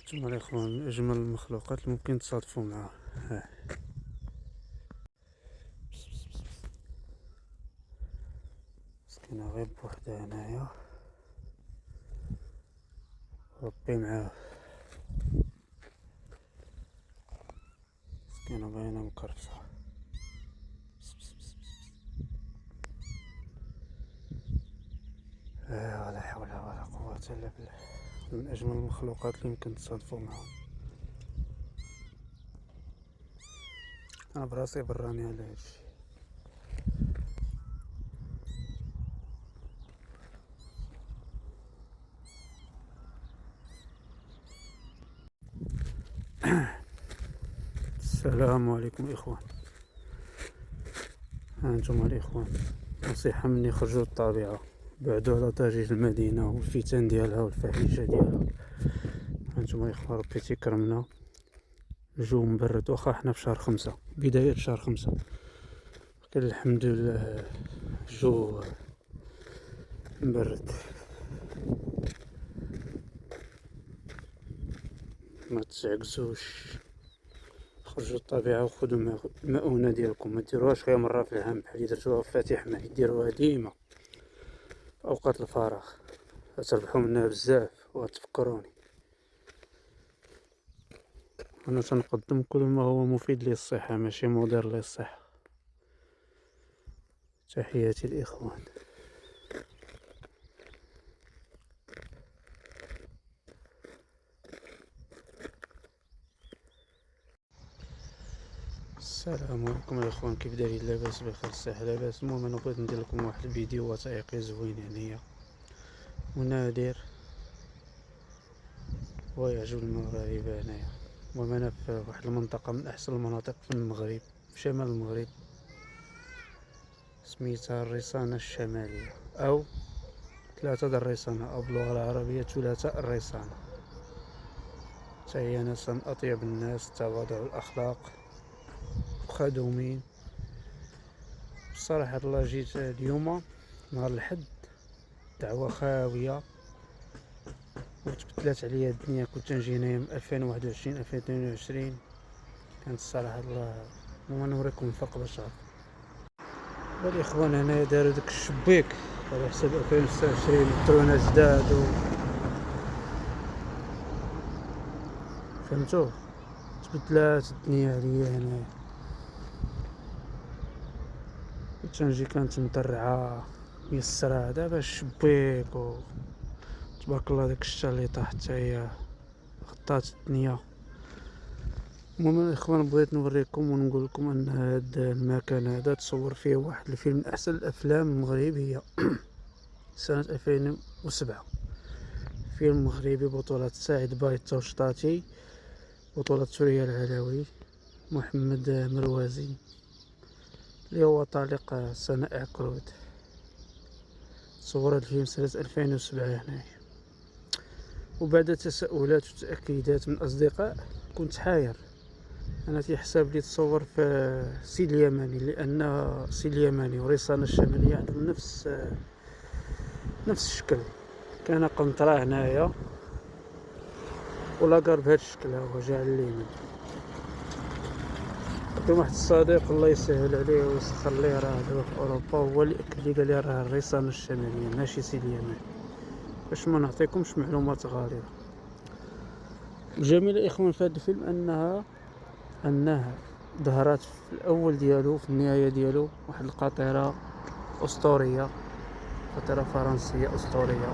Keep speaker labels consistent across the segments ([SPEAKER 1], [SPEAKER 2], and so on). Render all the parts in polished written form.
[SPEAKER 1] نتوما الاخوان من اجمل المخلوقات اللي ممكن تصادفوا معها. مسكينه غير بوحدها هنايا، ربي معاه. مسكينه باينه مكرفسه. ولا حول ولا قوه الا بالله. من اجمل المخلوقات اللي يمكن تصادفوا معهم. انا براسي براني على هادشي. السلام عليكم اخوان. هانتوما الاخوان، نصيحة مني خرجوا للطبيعة، بعدوا على ضجيج المدينة والفتن ديالها والفاحشة ديالها. هانتوما الاخوان، ربي تيكرمنا، الجو مبرد، واخا حنا في شهر 5، بداية شهر 5، لكن الحمد لله الجو مبرد. ما تعكزوش، خرجوا للطبيعة وخذوا المؤونة ديالكم، ما ديروهاش غير مرة في العام بحال اللي درتوها في فاتح ماء، ديروها ديما في اوقات الفراغ، غتربحوا منها بزاف وغتفكروني. انا تنقدم كل ما هو مفيد للصحة، ماشي مضر للصحة. تحياتي الاخوان. السلام عليكم الاخوان، كيف دايرين؟ لاباس بخير؟ الصحة لاباس. المهم انا بغيت ندير لكم واحد الفيديو وثائقي زوين يعني ونادر ويعجب المغاربة هنايا. المهم انا في واحد المنطقة من احسن المناطق في المغرب، في شمال المغرب، سميتها الريسانة الشمالية، او 3 الريسانة، او باللغة العربية 3 الريسانة. تهي ناس من اطيب الناس، تواضع الاخلاق، خدومين. بصراحة الله جيت اليوم نهار الحد، دعوة خاوية وتبدلات عليا الدنيا. كنت نجي هنايا من 2021 2022، كانت الصراحة الله. المهم نوريكم الفرق باش تعرفوا. والاخوان هنايا داروا داك الشبيك على حساب 2026، الدرونات جداد فهمتوا، تبدلات الدنيا عليا هنايا. كنت نجي كانت مدرعة ميسرة، دابا الشبيك تبارك الله داك الشتا اللي طاح حتى هي غطات الدنيا. المهم الاخوان، بغيت نوريكم ونقول لكم ان هذا المكان هذا تصور فيه واحد الفيلم من احسن الافلام المغربيه سنه 2007. فيلم مغربي بطولة سعيد بايتا وشطاتي، بطولة سوريا العلوي، محمد مروازي، اللي هو طليق سناء عكرود. صور الفيلم سنة 2007 هنايا. وبعد تساؤلات وتأكيدات من أصدقاء كنت حاير. أنا تيحسب لي تصور في سيل اليماني، لأن سيل اليماني وريسانة الشمالية عندهم نفس الشكل. كان قنطرة هنايا ولاقار بهذا الشكل، هو جا على اليمين. كان واحد الصديق الله يسهل عليه ويسخر ليه، راه دابا في أوروبا، هو اللي أكد لي، قال لي راه الريسانة الشمالية ماشي سيل اليماني، باش ما نعطيكمش معلومات غالية. الجميل الاخوان في هذا الفيلم انها ظهرت في الاول ديالو، في النهايه ديالو، واحد القاطره اسطوريه، قاطره فرنسيه اسطوريه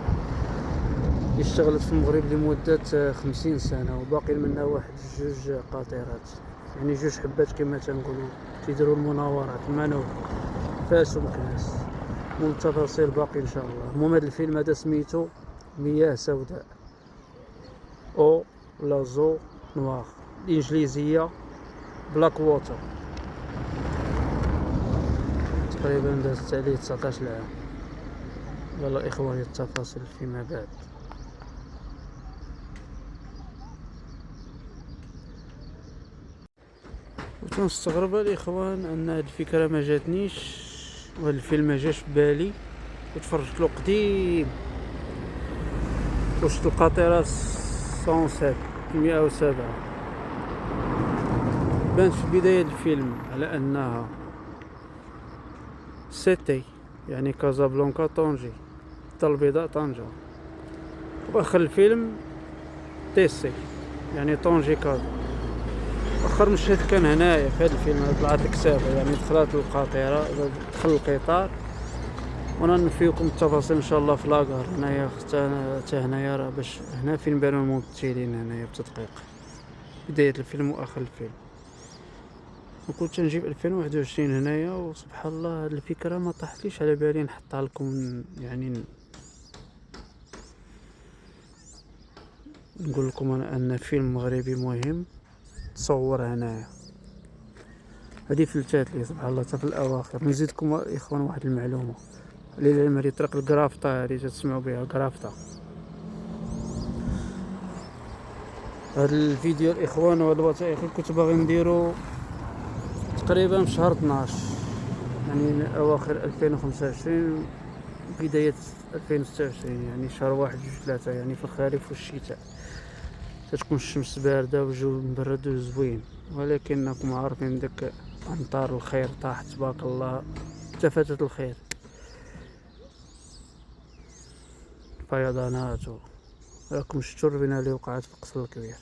[SPEAKER 1] اشتغلت في المغرب لمده 50 سنه، وباقي منها واحد 2 قاطرات، يعني 2 حبات كما تنقولوا، تيديروا المناورات المانوف فاس ومكناس. المهم التفاصيل باقي ان شاء الله. المهم هذا الفيلم هذا سميتو مياه سوداء، او لازو نوار، الانجليزيه بلاك ووتر. تقريبا دازت عليه 19 عام. يلا اخواني التفاصيل فيما بعد. وتنستغرب الاخوان ان هاد الفكره ما جاتنيش، وهاد الفيلم ما جاش بالي، وتفرجت له قديم، وشت القاطره سونسيت 107. بانت في بداية الفيلم على أنها سيتي يعني كازابلانكا طنجي، الدار البيضاء طنجة، وآخر الفيلم تيسي يعني طنجي كازا. آخر مشهد كان هنايا في هذا الفيلم، طلعت الكتابة يعني دخلت القاطرة، دخل القطار، وانا نفيكم التفاصيل ان شاء الله في لاكار هنايا حتى هنايا راه باش هنا فين بانوا الممثلين هنايا بتدقيق بداية الفيلم واخر الفيلم. وكنت نجيب 2021 هنايا، وسبحان الله هاد الفكرة ما طاحتليش على بالي نحطها لكم، يعني نقول لكم انا ان فيلم مغربي مهم تصور هنايا. هذه فلتات لي سبحان الله حتى في الاواخر. نزيدكم اخوان واحد المعلومه، للعلم هذه طريق الكرافطه هذه تسمعوا بها كرافطه. هذا الفيديو الاخوان وهذا الوثائقي كنت باغي نديرو تقريبا في شهر 12 يعني اواخر 2025 بدايه 2026 يعني شهر 1 2 3 يعني في الخريف والشتاء تكون الشمس بارده والجو مبرد وزوين. ولكنكم عارفين داك امطار الخير طاحت تبارك الله، تفتت الخير، فيضانات راكم شفتوا الربينه اللي وقعت في القصر الكبير.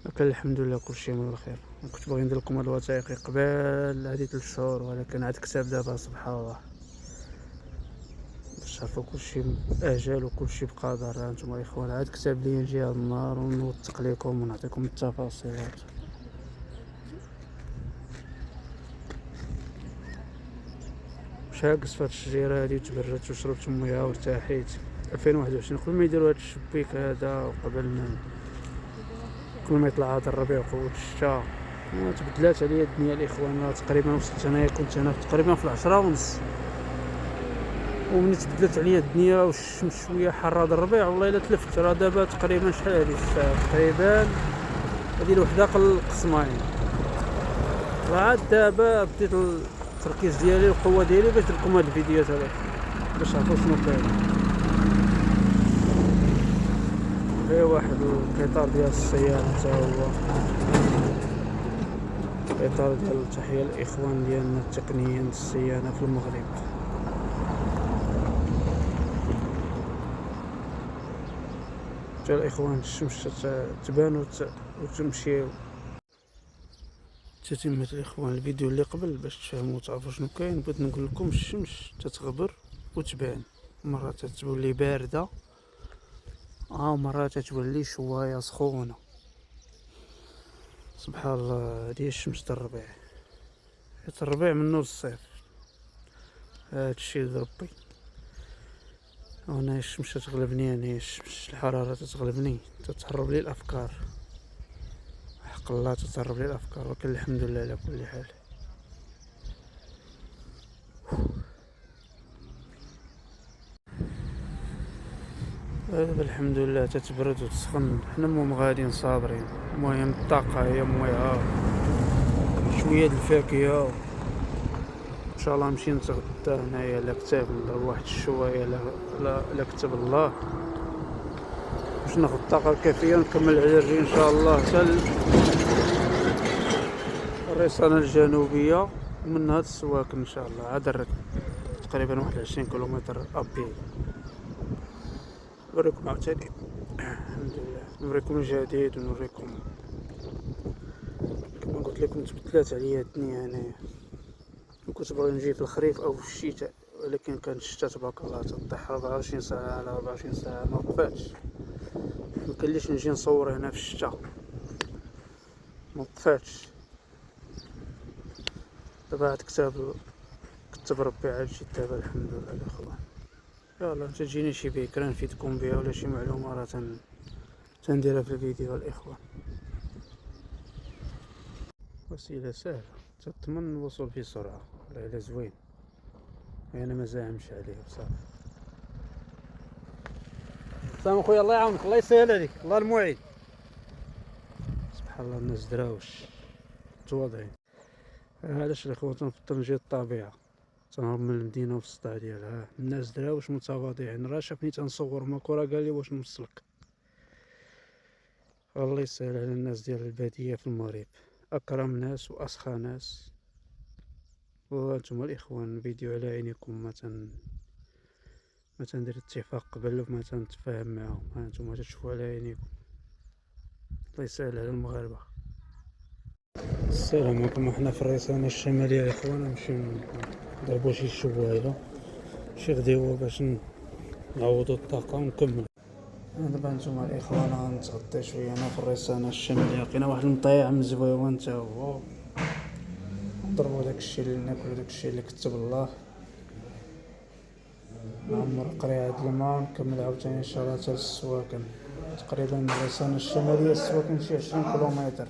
[SPEAKER 1] لكن الحمد لله كل شيء من الخير. كنت باغي ندير لكم الوثائقي قبل هذه 3 شهور، ولكن عاد كتاب دابا سبحان الله باش تعرفوا كل شيء اجال وكل شيء بقدر. انتم الاخوان عاد كتاب لي نجي هذا النهار ونوثق لكم ونعطيكم التفاصيلات. شاقص فهاد الشجيره هادي تبردت وشربت مياه وارتاحيت. 2021 قبل ما يديروا هاد الشبيك هذا قبل ما يطلع هذا الربيع وقوة الشتاء تبدلات عليا الدنيا الاخوان. تقريبا وصلت انايا كنت انا تقريبا في 10:30، ومن تبدلت عليا الدنيا والشمس شويه حاره هذا الربيع والله الا تلفت. راه دابا تقريبا شحال هذه الساعه؟ تقريبا هذه الوحده قل قسمين. وعاد دابا بديت التركيز ديالي والقوه ديالي باش ندير لكم هاد الفيديوهات هذا باش تعرفوا شنو كاين. في واحد القطار ديال السيارة حتى هو قطار ديال تحية الاخوان ديالنا التقنيين الصيانة في المغرب. حتى الاخوان الشمس تبان وتمشي. تتمة الاخوان الفيديو اللي قبل باش تفهموا وتعرفوا شنو كاين. بغيت نقول لكم الشمس تتغبر وتبان، مرات تولي بارده مرات تولي شويه سخونه. سبحان الله هذه الشمس تاع الربيع، الربيع من نور الصيف. هادشي ربي. وانا الشمس تغلبني، يعني الشمس الحراره تتغلبني، تتهرب لي الافكار، حق الله تتهرب لي الافكار. ولكن الحمد لله على كل حال. الحمد لله تتبرد وتسخن، حنا المهم غاديين صابرين. المهم الطاقه هي مويها شويه د الفاكهه ان شاء الله. نمشي نتغدى هنايا على كتاب الله واحد الشويه على كتاب الله باش ناخذ الطاقه الكافيه ونكمل على الري ان شاء الله حتى الرسالة الجنوبيه ومن هاد السواكن ان شاء الله. عاد تقريبا 21 كيلومتر ابي. نوريكم عاوتاني الحمد لله، نوريكم الجديد ونوريكم كما قلت لكم تبدلات عليا الدنيا هنايا. كنت باغي نجي في الخريف او في الشتاء، ولكن كان الشتاء تبارك الله تطيح 24 ساعه على 24 ساعه ما وقفاتش. مكنليش نجي نصور هنا في الشتاء، ما وقفاتش. دابا عاد كتب ربي عاد جيت دابا الحمد لله الاخوان. يلا تجيني شي فكره نفيدكم بها ولا شي معلومه راه تنديرها في الفيديو الاخوان. وسيله سهله تضمن الوصول بسرعه، والله زوين. انا ما زاهمش عليه بصافي. سلام خويا الله يعاونك الله يسهل عليك الله المعين. سبحان الله الناس دراوش متواضعين. علاش الاخوان تنفضل نجي الطبيعه، تنهرب من المدينه وفي الصداع ديالها. الناس دراوش متواضعين. راه شافني تنصور ماكورا قال لي واش نوصلك. الله يسهل على الناس ديال البادية في المغرب، أكرم ناس وأسخى ناس. وانتم الإخوان الفيديو على عينيكم، ما تندير اتفاق قبل وما تنتفاهم معاهم، ها نتوما تشوفوا على عينيكم. الله يسهل على المغاربة. السلام عليكم. احنا في الريسانة الشمالية يا إخوان، نمشيو نضربو شي شواية شي غديوة باش نعوضو الطاقة ونكمل. دابا نتوما الإخوان غنتغدى شوية هنا في الريسانة الشمالية، لقينا واحد المطيع مزويون تا هو، نضربو داكشي اللي ناكلو، داكشي اللي كتب الله، نعمر قريعة الماء ونكمل عاوتاني إن شاء الله تا للسواكن. تقريبا الريسانة الشمالية السواكن شي 20 كيلومتر،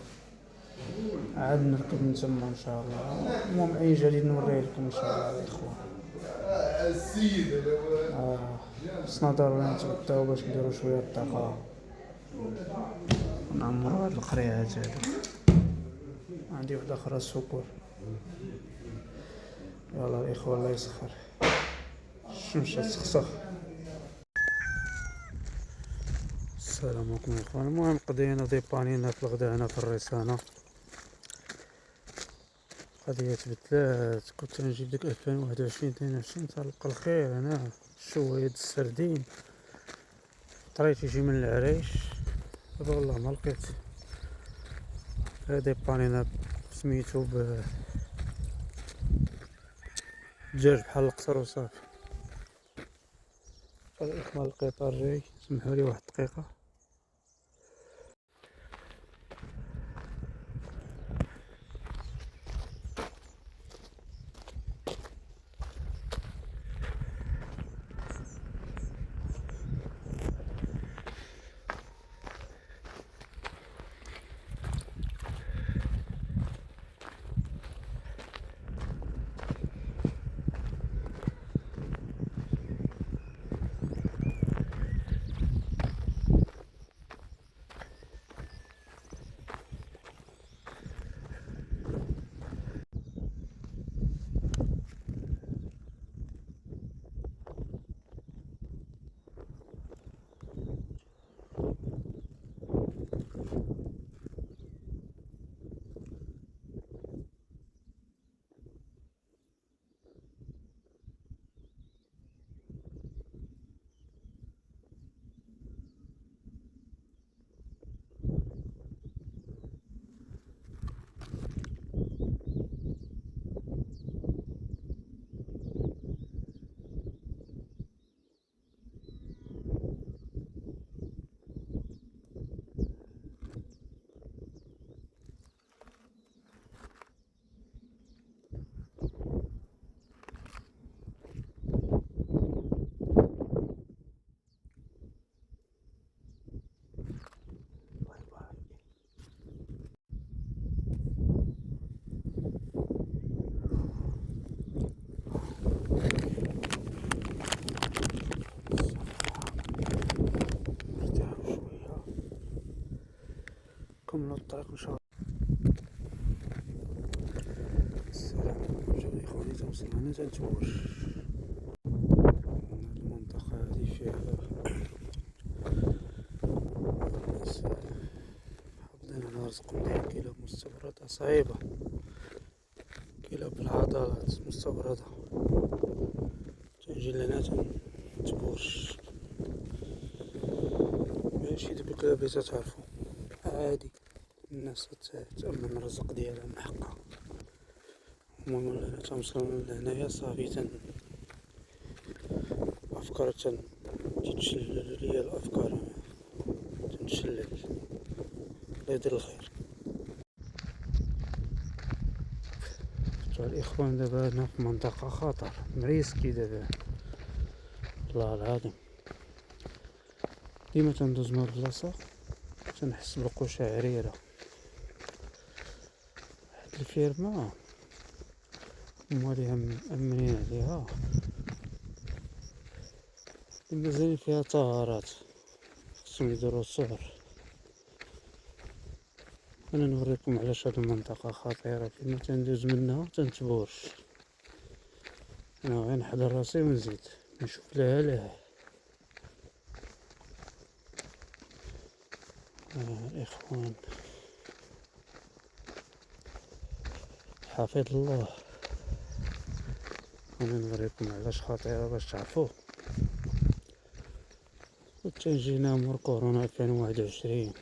[SPEAKER 1] عاد نركب من تما ان شاء الله. المهم اي جديد نوريه لكم ان شاء الله الاخوان. السيد خصنا ضروري نتغداو باش نديرو شويه الطاقه ونعمرو هاد القريعات هادو. عندي وحده اخرى السكر. يلا الاخوان الله يسخر، الشمس تسخسخ. السلام عليكم الاخوان. المهم قضينا ديبانينا في الغدا هنا في الريسانه، قضية تبدلات. كنت نجيب ديك 2021-22 تلقى الخير هنا شوية السردين طريت يجي من العريش. دابا والله ما لقيت. ديبانينا سميتو بدجاج بحال القصر وصافي. إكمال القطار جاي، سمحولي واحد الدقيقة. كملوا الطريق ان شاء الله. السلام عليكم جميع اخواني. توصلنا هنا تنتوش. المنطقة هذه فيها الناس حافظين على رزقهم ديال كيلو مستوردة صعيبة، كيلو بالعضلات مستوردة. تنجي لهنا تنتبوش، ماشي دابا كلابي تتعرفو عادي، الناس تأمن الرزق ديالها من حقها. المهم أنا تنوصلو لهنايا صافي أفكار تتشلل ليا الأفكار، تنشلل. الله يدير الخير. الإخوان دابا هنا في منطقة خطر مريسكي دابا والله العظيم. ديما تندوز من البلاصة تنحس بالقشعريرة. واحد الفيرما مواليها مأمنين عليها، مازالين فيها طهارات، خصهم يديرو صور. انا نوريكم علاش هاد المنطقة خطيرة، فيما تندوز منها تنتبوش. انا غير نحضر راسي ونزيد نشوف لها الإخوان حفظ الله. أنا نوريكم علاش خطيرة باش تعرفوه. وتنجينا مور كورونا 2021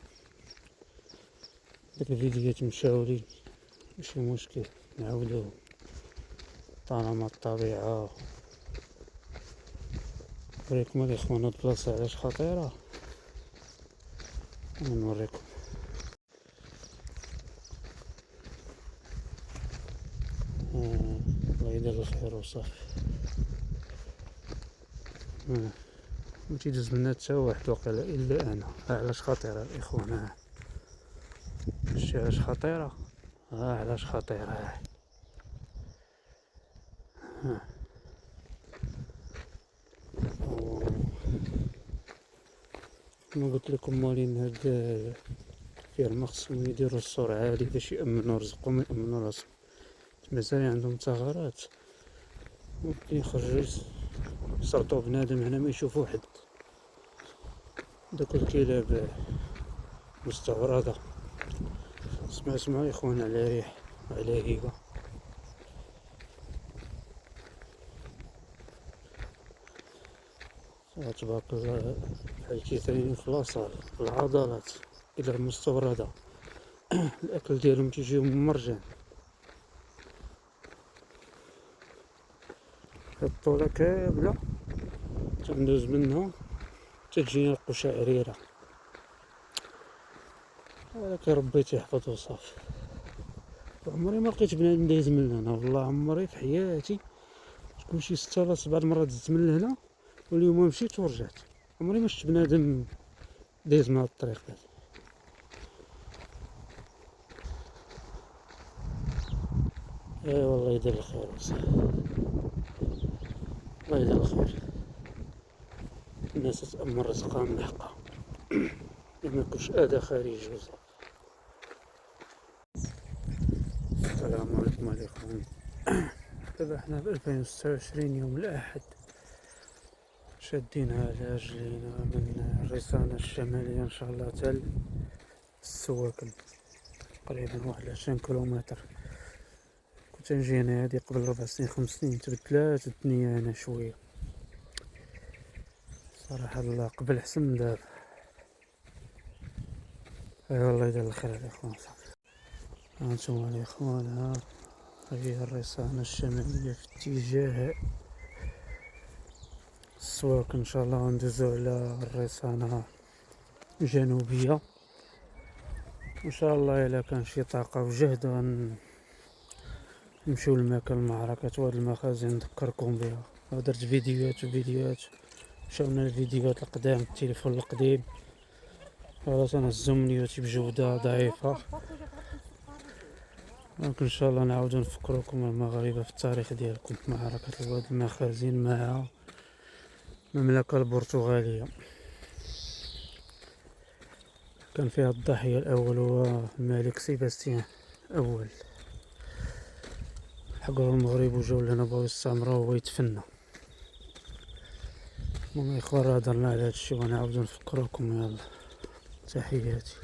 [SPEAKER 1] داك الفيديوهات مشاولي ماشي مشكل نعاودوه طالما الطبيعة. نوريكم الإخوان هاد البلاصة علاش خطيرة. نوريكم الله يدير الخير وصافي. متيدوز منا حتى واحد وقيلا الا انا. علاش خطيرة الإخوان؟ شتي علاش خطيرة؟ علاش خطيرة؟ كما قلت لكم مالين هاد الفيرما خصهم يديروا السرعة هادي باش يأمنوا رزقهم ويأمنوا راسهم. مازال عندهم ثغرات ممكن يخرجوا يسرطوا بنادم هنا ما يشوفوا حد. دوك الكلاب مستوردة. اسمعوا يا اخوان على ريح وعلى هيبة. تبارك الله بحال كيثرين في لاصال في العضلات الى المستوردة. الاكل ديالهم تيجيهم من مرجان. هاد الطولة كاملة تندوز منها تجينا القشعريرة. ولكن ربي تيحفظ وصافي. عمري ما لقيت بنادم دايز من هنا، والله عمري في حياتي شكون شي 6 ولا 7 المرات دزت من هنا واليوم مشيت ورجعت. عمري ما شفت بنادم دايز من هاد الطريق هذا. والله يدير الخير وصافي. الله يدير الخير. الناس تأمن رزقها من حقها ما يكونش أذى خارجي وصافي. السلام عليكم الإخوان. دابا حنا في 2026 يوم الأحد شادينها على رجلينا من الريسانة الشمالية إن شاء الله حتى السواكن تقريبا 21 كيلومتر. كنت نجي هنا هادي قبل 4 سنين 5 سنين تبدلات الدنيا هنا شوية صراحة. الله قبل حسن من دابا. والله يدير الخير الإخوان صافي. هانتوما الإخوان هي الريسانة الشمالية في اتجاه السواك. ان شاء الله ندوزو على الريسانة الجنوبية ان شاء الله. الا كان شي طاقة وجهد نمشيو لمكان المعركة وهاد المخازن نذكركم بها. درت فيديوهات مشاونا الفيديوهات القدام التليفون القديم. خلاص انا الزومنيوتي بجودة ضعيفة. لكن ان شاء الله نعاودو نفكروكم المغاربة في التاريخ ديالكم. معركة واد المخازن مع المملكة البرتغالية كان فيها الضحية الأول هو الملك سيباستيان الأول. حقروا المغرب وجاو لهنا بغاو يستعمروه وهو يتفنى. المهم يا إخوان هضرنا على هادشي ونعاودو نفكروكم. يلا تحياتي.